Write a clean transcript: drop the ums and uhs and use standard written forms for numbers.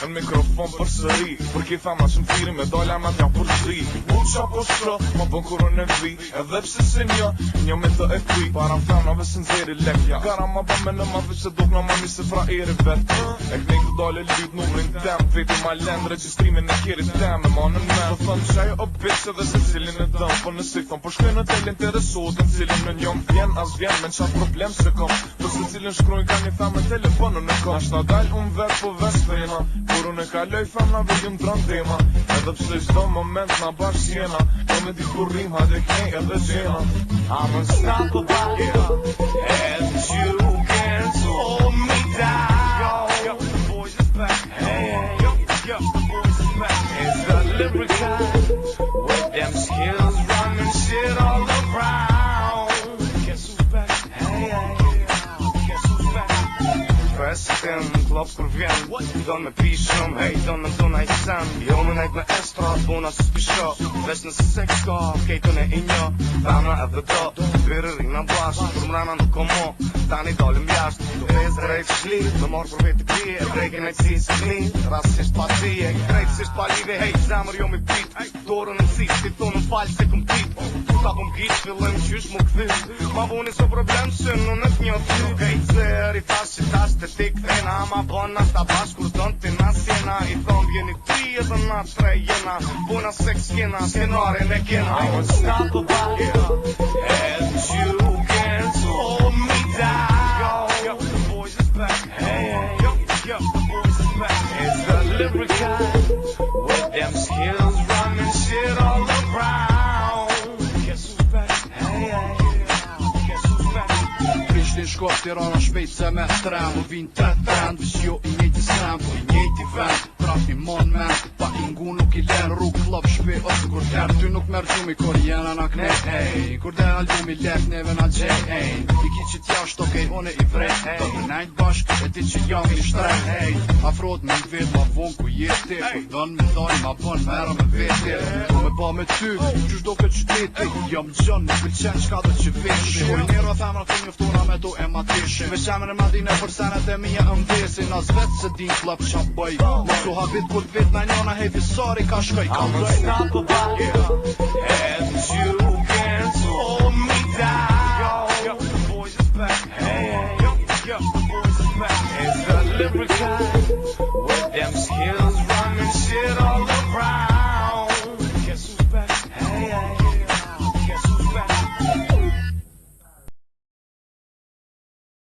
Në mikrofon për sëri Për ki thama që më thiri me dolla ma t'ja për shri Unë qa po shro, ma bën kurën e vi Edhe pse se një me të e kri Para femnave se nëzeri lekja Gara ma bën me në ma veç se duk në ma mi se fra eri vet E kënej ku dole lyt numrin tem Veti ma lend registrimin e kjerit tem E ma në men Po thëm qaj o bitch edhe se cilin e dëm Po nësi thëm po shkoj në tel interesot Në cilin në njëm vjen as vjen Me në qatë problem se kom Po se cilin shkrujn ka një tham me telefonën e kom Ashta dal unë vet po ves fena Kur unë e kaloj femnave jëm drandema Edhe pse çdo moment na bashkë jena Do me di kur rim hajde knej edhe gjena I'm unstoppable And you can't hold me down Yo, the boys is back Hey, yo, the boys is back It's the lyrical With them skills running shit all around Guess who's back? Hey, guess who's back? Festin, klop kur vjen Don me pishëm, hey, don me do najt sem Jo me najt me estra, bona se s'pisho Vesh nëse sex ka, kejtën e injo Femna edhe do, bërë rina bash Kur mrena nuk o mo, tani dalim jasht Krez drejt shli, dhe marrë për vetë krije E brejke najt si se kni, rasisht pa qije Krejtësisht pa live, hey, zemër jo me pit Dorën në cis, ti thonë falj se këm tit Ta këm gjit, fillim qysh mu këthis Ma voni so problem që në nët një t'ju Kejtë zër, i thash që tash të ti këthena Ma bon nas ta bash kur don të nas jena I thom vjeni tri edhe na tre jena Bona seks jena, skenarin e kena I'm unstoppable And you can't hold me down Yo, the boys is back Hey, yo, the boys is back It's the lyrical With them skills running shit all around Guess who's back? Hey, guess who's back? Prishtin shkop Tirana shpejt se me strem U vin të trend Vish jo I njejti sem Po I njejti vend Trafi mon men Pa ingu nuk I len Rrug klop shpe ose kur ter Ty nuk merë gjumi kur jena na kne Hey, kur den albumi lek neve na gjej Hey, I ki që t'jasht okej one I vrej Do të nejt bashk E ti që jam I shtrej Hey, afrot me vet ma von ku jeti Kur don me doj ma bon mera me veti Do me ba me ty Qysh do këtë qyteti Jam gjën Nuk pëlqen qka do që vesh Shkoj njero femra të njoftuna me do e ma tishin Me qemen e madine për senet e mija mdesin As vet se din klap qa bëj Mosu habit kur vet na njona hej visari ka shkoj I'm unstoppable And you can't hold me down Yo, the boys is back Hey, yo, the boys is back It's the lyrical